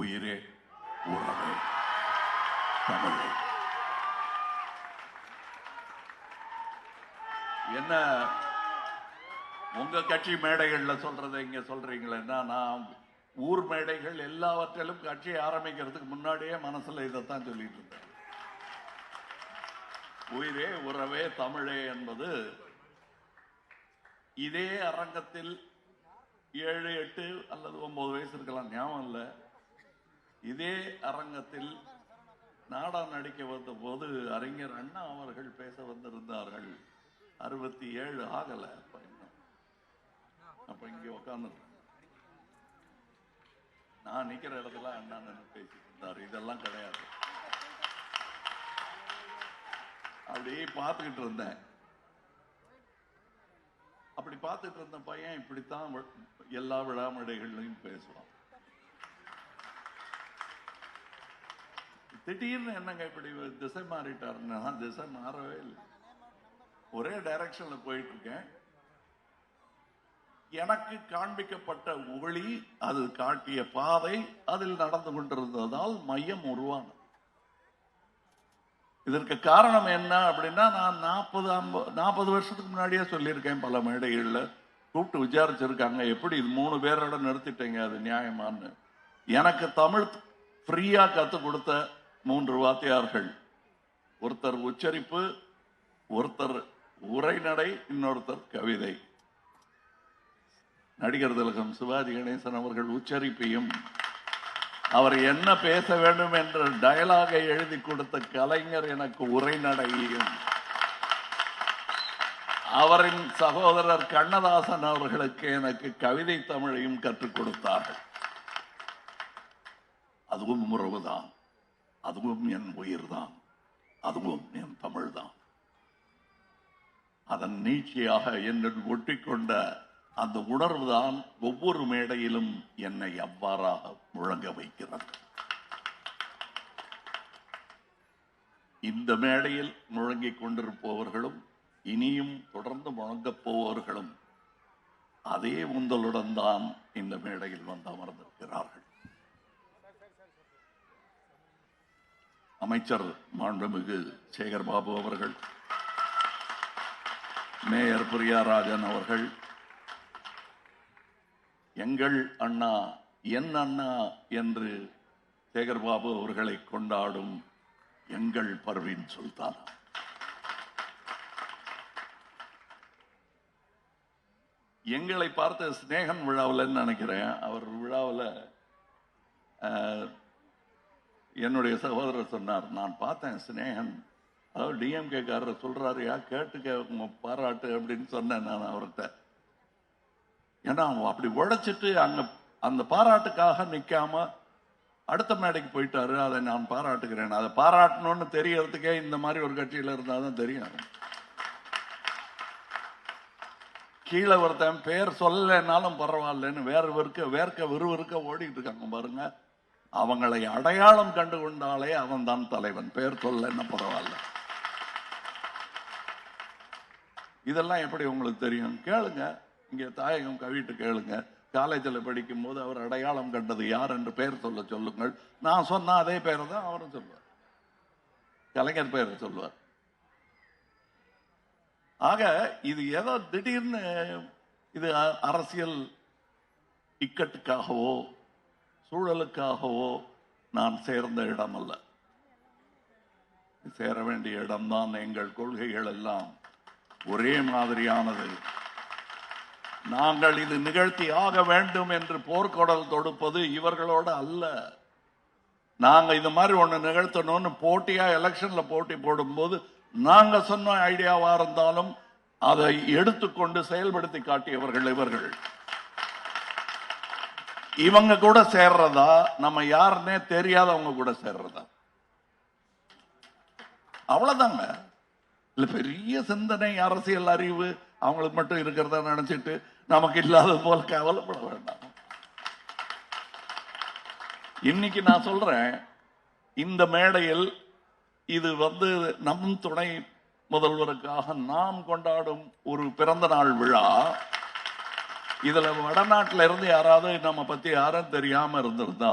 உயிரே உறவே தமிழே. என்ன உங்க கட்சி மேடைகள்ல சொல்றதை இங்க சொல்றீங்களேன்னா, நான் ஊர் மேடைகள் எல்லாவற்றிலும் கட்சி ஆரம்பிக்கிறதுக்கு முன்னாடியே மனசுல இதைத்தான் சொல்லிட்டு இருந்தேன். உயிரே உறவே தமிழே என்பது இதே அரங்கத்தில் 7, 8 அல்லது 9 வயசு இருக்கலாம், ஞாபகம் இல்லை. இதே அரங்கத்தில் நாடகம் நடிக்க வந்த போது அறிஞர் அண்ணா அவர்கள் பேச வந்திருந்தார்கள். 67 ஆகல. அப்ப இங்க உட்கார்ந்து நான் நிக்கிற இடத்துல அண்ணா பேசிட்டு இருந்தார். இதெல்லாம் கிடையாது. அப்படி பார்த்துக்கிட்டு இருந்தேன். அப்படி பார்த்துட்டு இருந்த பையன் இப்படித்தான் எல்லா விழா மேடைகள்லையும் பேசுவான். திடீர்னு என்னங்க இப்படி திசை மாறிட்டாருன்னா, திசை மாறவே இல்லை. ஒரே டைரக்ஷன்ல போயிட்டு இருக்கேன். எனக்கு காண்பிக்கப்பட்ட ஒளி, அது காட்டிய பாதை, அதில் நடந்து கொண்டிருந்ததால் மையம் உருவானது. இதற்கு காரணம் என்ன அப்படின்னா, நான் 40 வருஷத்துக்கு முன்னாடியே சொல்லியிருக்கேன். பல மேடைகள்ல கூப்பிட்டு விசாரிச்சிருக்காங்க, எப்படி இது 3 பேரோட நிறுத்திட்டீங்க, அது நியாயமான்னு. எனக்கு தமிழ் ஃப்ரீயா கற்றுக் கொடுத்த 3 வாத்தியார்கள். ஒருத்தர் உச்சரிப்பு, ஒருத்தர் உரைநடை, இன்னொருத்தர் கவிதை. நடிகர் திலகம் சிவாஜி கணேசன் அவர்கள் உச்சரிப்பையும், அவர் என்ன பேச வேண்டும் என்ற டயலாகை எழுதி கொடுத்த கலைஞர் எனக்கு உரைநடையையும், அவரின் சகோதரர் கண்ணதாசன் அவர்களுக்கு எனக்கு கவிதை தமிழையும் கற்றுக் கொடுத்தார்கள். அதுவும் உறவுதான், அதுவும் என் உயிர்தான், அதுவும் என் தமிழ்தான். அதன் நீட்சியாக என்னுள் ஒட்டிக்கொண்ட அந்த உணர்வுதான் ஒவ்வொரு மேடையிலும் என்னை அவ்வாறாக முழங்க வைக்கிறது. இந்த மேடையில் முழங்கிக் கொண்டிருப்பவர்களும் இனியும் தொடர்ந்து முழங்கப் போவர்களும் அதே உந்தலுடன் தான் இந்த மேடையில் வந்து அமர்ந்திருக்கிறார்கள். அமைச்சர் மாண்புமிகு சேகர் பாபு அவர்கள், மேயர் பிரியாராஜன் அவர்கள், எங்கள் அண்ணா, என் அண்ணா என்று சேகர்பாபு அவர்களை கொண்டாடும் எங்கள் பர்வீன் சுல்தான், எங்களை பார்த்த ஸ்நேகன் விழாவில் நினைக்கிறேன், அவர் விழாவில் என்னுடைய சகோதரர் சொன்னார், நான் பார்த்தேன் ஸ்நேகன், அதாவது டிஎம்கே காரர் சொல்றாரு, கேட்டுக்க பாராட்டு அப்படின்னு சொன்னேன் நான் அவர்கிட்ட. ஏன்னா அப்படி உழைச்சிட்டு அங்க அந்த பாராட்டுக்காக நிக்காம அடுத்த மேடைக்கு போயிட்டாரு. அதை நான் பாராட்டுகிறேன். அதை பாராட்டணும்னு தெரியறதுக்கே இந்த மாதிரி ஒரு கட்சியில இருந்தாதான் தெரியும். கீழே ஒருத்தன் பேர் சொல்லலைன்னாலும் பரவாயில்லன்னு வேர்க்க விறுவிறுக்க ஓடிட்டு இருக்காங்க பாருங்க. அவங்களை அடையாளம் கண்டு கொண்டாலே அவன் தான் தலைவன். பேர் சொல்லலைன்னா பரவாயில்ல. இதெல்லாம் எப்படி உங்களுக்கு தெரியும்? கேளுங்க, இங்கே தாயகம் கவிட்டு கேளுங்க. காலேஜில் படிக்கும் போது அவர் அடையாளம் கண்டது யார் என்று பெயர் சொல்லுங்கள். நான் சொன்ன அதே பேரை தான் அவரும் சொல்லுவார். கலைஞர் பெயரை சொல்லுவார். ஆக இது ஏதோ திடீர்னு இது அரசியல் இக்கட்டுக்காகவோ சூழலுக்காகவோ நான் சேர்ந்த இடம் அல்ல. சேர வேண்டிய இடம்தான். எங்கள் கொள்கைகள் எல்லாம் ஒரே மாதிரியானது. நாங்கள் இது நிகழ்த்தி ஆக வேண்டும் என்று போர்க்கொடல் தொடுப்பது இவர்களோட அல்ல. நாங்க இது மாதிரி ஒண்ணு நிகழ்த்தணும்னு போட்டியா எலெக்ஷன்ல போட்டி போடும்போது நாங்க சொன்ன ஐடியாவா இருந்தாலும் அதை எடுத்துக்கொண்டு செயல்படுத்தி காட்டியவர்கள் இவர்கள். இவங்க கூட சேர்றதா, நம்ம யாருன்னே தெரியாதவங்க கூட சேர்றதா, அவ்வளவுதாங்க. இல்ல பெரிய சிந்தனை, அரசியல் அறிவு அவங்களுக்கு மட்டும் இருக்கிறதா நினைச்சிட்டு நமக்கு இல்லாத போல கவலைப்பட வேண்டாம். இன்னைக்கு நான் சொல்றேன், இந்த மேடையில் இது நம் துணை முதல்வருக்காக நாம் கொண்டாடும் ஒரு பிறந்த நாள் விழா. இதுல வடநாட்டில இருந்து யாராவது நம்ம பத்தி யாரும் தெரியாம இருந்திருந்தா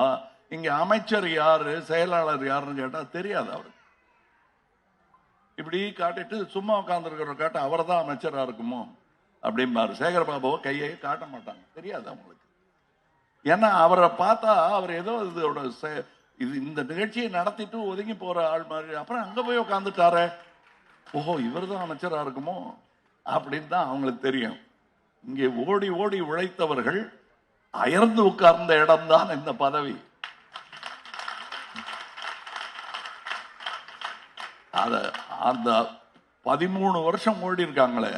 இங்க அமைச்சர் யாரு, செயலாளர் யாருன்னு கேட்டா தெரியாது அவருக்கு. இப்படி காட்டிட்டு சும்மா உட்கார்ந்துருக்கிற காட்ட அவர் தான் அமைச்சரா இருக்குமோ அப்படிம்பாரு. சேகர்பாபுவை கையை காட்ட மாட்டாங்க, தெரியாது அவங்களுக்கு. ஏன்னா அவரை பார்த்தா அவர் ஏதோ இதோட இது இந்த நிகழ்ச்சியை நடத்திட்டு ஒதுங்கி போற ஆள் மாதிரி. அப்புறம் அங்க போய் உட்காந்துட்டாரு, ஓஹோ இவர் தான் அமைச்சரா இருக்குமோ அப்படின்னு தான் அவங்களுக்கு தெரியும். இங்கே ஓடி ஓடி உழைத்தவர்கள் அயர்ந்து உட்கார்ந்த இடம்தான் இந்த பதவி. அந்த 13 வருஷம் ஓடி இருக்காங்களே,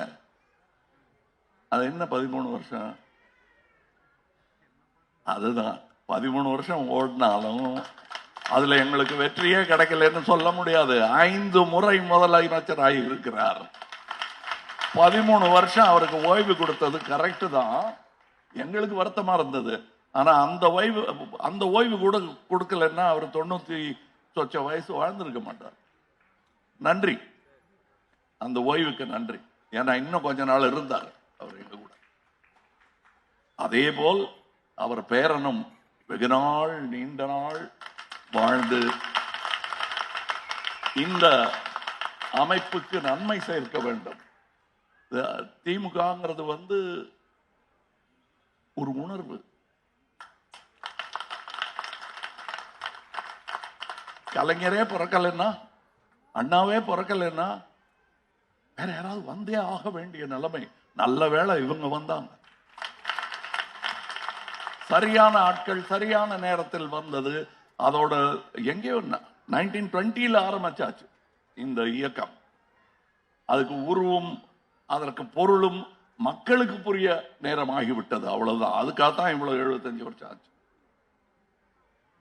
அது என்ன 13 வருஷம்? அதுதான் 13 வருஷம் ஓடினாலும் அதுல எங்களுக்கு வெற்றியே கிடைக்கலன்னு சொல்ல முடியாது. 5 முறை முதலமைச்சர் ஆகி இருக்கிறார். 13 வருஷம் அவருக்கு ஓய்வு கொடுத்தது கரெக்ட் தான், எங்களுக்கு வருத்தமா இருந்தது. ஆனா அந்த ஓய்வு கூட கொடுக்கலன்னா அவர் 90 வயசு வாழ்ந்திருக்க மாட்டார். நன்றி, அந்த ஓய்வுக்கு நன்றி. ஏன்னா இன்னும் கொஞ்ச நாள் இருந்தார் அவர் எங்க கூட. அதே போல் அவர் பேரனும் வெகு நாள் நீண்ட நாள் வாழ்ந்து இந்த அமைப்புக்கு நன்மை சேர்க்க வேண்டும். திமுகங்கிறது ஒரு உணர்வு. கலைஞரே பிறக்கலன்னா, அண்ணாவே பிறக்கலன்னா வேற யாராவது வந்தே ஆக வேண்டிய நிலைமை. நல்ல வேளை இவங்க வந்தாங்க, சரியான ஆட்கள் சரியான நேரத்தில் வந்தது. அதோட எங்கேயோ 1920 ஆரம்பிச்சாச்சு இந்த இயக்கம். அதுக்கு உருவம், அதற்கு பொருளும் மக்களுக்கு புரிய நேரம் ஆகிவிட்டது, அவ்வளவுதான். அதுக்காகத்தான் இவ்வளவு 75 வருஷம் ஆச்சு.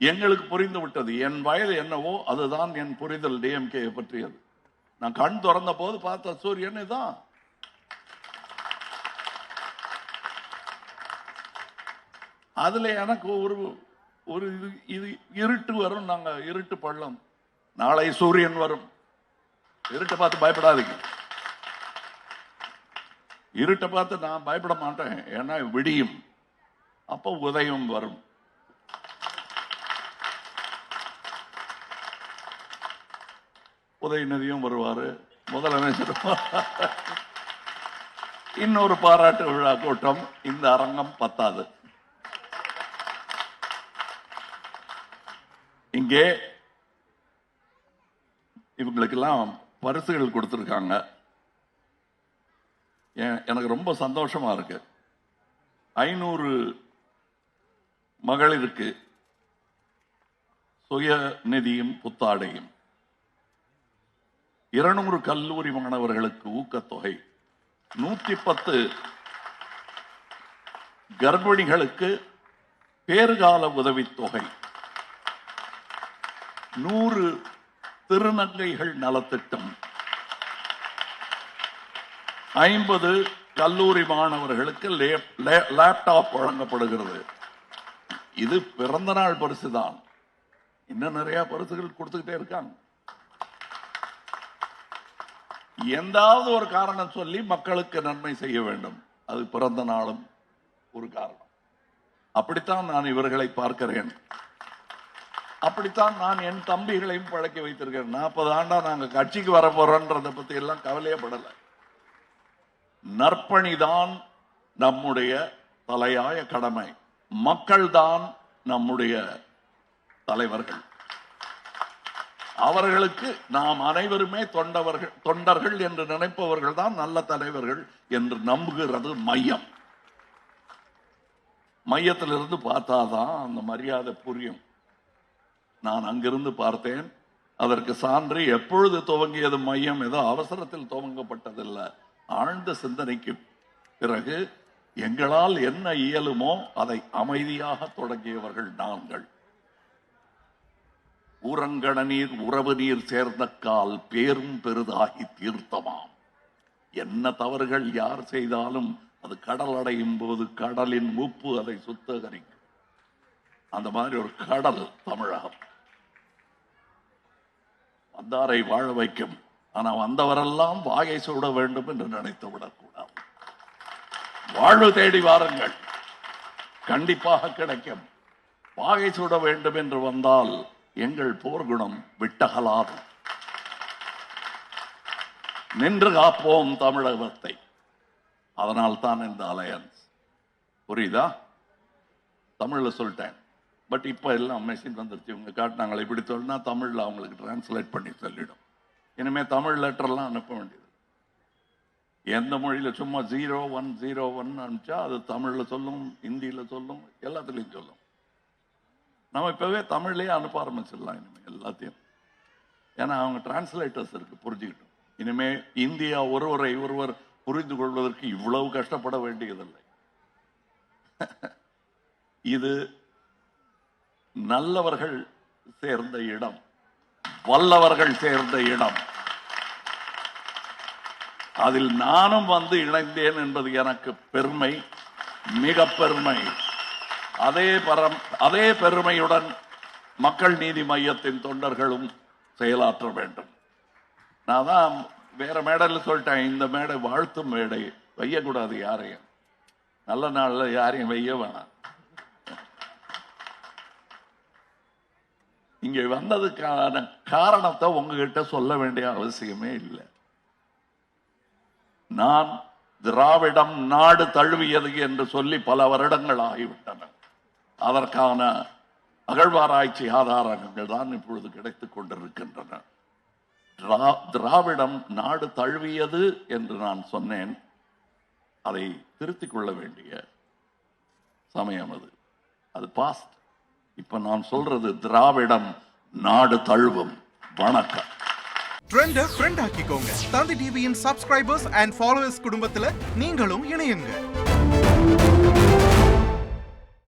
எங்களுக்கு புரிந்து விட்டது. என் வயது என்னவோ அதுதான் என் புரிதல் டிஎம்கே பற்றியது. நான் கண் திறந்த போது பார்த்த சூரியன் தான். அதுல எனக்கு ஒரு இது இருட்டு வரும். நாங்க இருட்டு பள்ளம், நாளை சூரியன் வரும். இருட்டை பார்த்து பயப்படாதீங்க. இருட்டை பார்த்து நான் பயப்பட மாட்டேன். ஏன்னா விடியும், அப்போ உதயம் வரும். உதயநிதியும் வருவாரு, முதலமைச்சர். இன்னொரு பாராட்டு விழா கூட்டம். இந்த அரங்கம் பத்தாது. இங்கே இவங்களுக்கெல்லாம் பரிசுகள் கொடுத்திருக்காங்க. எனக்கு ரொம்ப சந்தோஷமா இருக்கு. 500 மகளிருக்கு சுய நிதியும் புத்தாடையும், 200 கல்லூரி மாணவர்களுக்கு ஊக்கத்தொகை, 110 கர்ப்பிணிகளுக்கு பேறுகால உதவித்தொகை, 100 திருநங்கைகள் நலத்திட்டம், 50 கல்லூரி மாணவர்களுக்கு லேப்டாப் வழங்கப்படுகிறது. இது பிறந்த நாள் பரிசு தான். இன்னும் நிறைய பரிசுகள் கொடுத்துக்கிட்டே இருக்காங்க. எந்தாவது ஒரு காரணம் சொல்லி மக்களுக்கு நன்மை செய்ய வேண்டும். அது பிறந்த நாளும் ஒரு காரணம். அப்படித்தான் நான் இவர்களை பார்க்கிறேன். அப்படித்தான் நான் என் தம்பிகளையும் பழக்கி வைத்திருக்கிறேன். 40 ஆண்டா நாங்க கட்சிக்கு வர போறோன்றதை பத்தி எல்லாம் கவலையே படல. நற்பணிதான் நம்முடைய தலையாய கடமை. மக்கள் தான் நம்முடைய தலைவர்கள். அவர்களுக்கு நாம் அனைவருமே தொண்டர்கள் என்று நினைப்பவர்கள் தான் நல்ல தலைவர்கள் என்று நம்புகிறது மையம். மையத்திலிருந்து பார்த்தாதான் அந்த மரியாதை புரியும். நான் அங்கிருந்து பார்த்தேன். அதற்கு சான்று எப்பொழுது துவங்கியது மையம்? ஏதோ அவசரத்தில் துவங்கப்பட்டதில்லை. ஆழ்ந்த சிந்தனைக்கு பிறகு எங்களால் என்ன இயலுமோ அதை அமைதியாக தொடங்கியவர்கள் நாங்கள். ஊரங்கட நீர் உறவு நீர் சேர்ந்த கால் பேரும் பெரிதாகி தீர்த்தமாம். என்ன தவறுகள் யார் செய்தாலும் அது கடல் அடையும் போது கடலின் உப்பு அதை சுத்தகரிக்கும். அந்த மாதிரி ஒரு கடல் தமிழகம். வந்தாரை வாழ வைக்கும். ஆனா வந்தவரெல்லாம் வாகை சூட வேண்டும் என்று நினைத்து விடக்கூடாது. வாழ்வு தேடி வாருங்கள், கண்டிப்பாக கிடைக்கும். பாகை சூட வேண்டும் என்று வந்தால் எங்கள் போர்க்குணம் விட்டகலாது. நின்று காப்போம் தமிழகத்தை. அதனால் தான் இந்த அலையன்ஸ். புரியுதா? தமிழ்ல சொல்லிட்டேன். பட் இப்ப எல்லாம் மெஷின் வந்துருச்சு. இவங்க காட்டினாங்களே இப்படி சொன்னா தமிழ்ல அவங்களுக்கு டிரான்ஸ்லேட் பண்ணி சொல்லிடும். இனிமே தமிழ் லெட்டர்லாம் அனுப்ப வேண்டியது. எந்த மொழியில சும்மா 0101 அனுப்பிச்சா அது தமிழ்ல சொல்லும், இந்தியில சொல்லும், எல்லாத்துலயும் சொல்லும். நம்ம இப்பவே தமிழ்லயே அனுப்ப ஆரம்பிச்சிடலாம் இனிமே எல்லாத்தையும். ஏன்னா அவங்க டிரான்ஸ்லேட்டர்ஸ் இருக்கு, புரிஞ்சுக்கிட்டோம். இனிமே இந்தியா ஒருவரை ஒருவர் புரிந்து கொள்வதற்கு இவ்வளவு கஷ்டப்பட வேண்டியதில்லை. இது நல்லவர்கள் சேர்ந்த இடம், வல்லவர்கள் சேர்ந்த இடம். அதில் நானும் வந்து இணைந்தேன் என்பது எனக்கு பெருமை, மிக பெருமை. அதே பெருமையுடன் மக்கள் நீதி மையத்தின் தொண்டர்களும் செயலாற்ற வேண்டும். நான் தான் வேற மேடையில் சொல்லிட்டேன், இந்த மேடை வாழ்த்தும் மேடை, வையக்கூடாது யாரையும். நல்ல நாள்ல யாரையும் வைய வேணாம். இங்க வந்ததுக்கான காரணத்தை உங்ககிட்ட சொல்ல வேண்டிய அவசியமே இல்லை. நான் திராவிடம் நாடு தழுவியது என்று சொல்லி பல வருடங்கள் ஆகிவிட்டன. அதற்கான அகழ்வாராய்ச்சி ஆதாரங்கள் தான் இப்பொழுது கிடைத்துக் கொண்டிருக்கின்றன. திராவிடம் நாடு தழுவியது என்று நான் சொன்னேன். அதை திருத்திக் கொள்ள வேண்டிய சமயம் அது பாஸ்ட். இப்ப நான் சொல்றது திராவிடம் நாடு தழுவும். வணக்கம். ட்ரெண்ட ஃப்ரெண்ட் ஆக்கிக்கோங்க. தந்தி டிவியின் சப்ஸ்கிரைபர்ஸ் அண்ட் ஃபாலோவர்ஸ் குடும்பத்துல நீங்களும் இணையுங்க.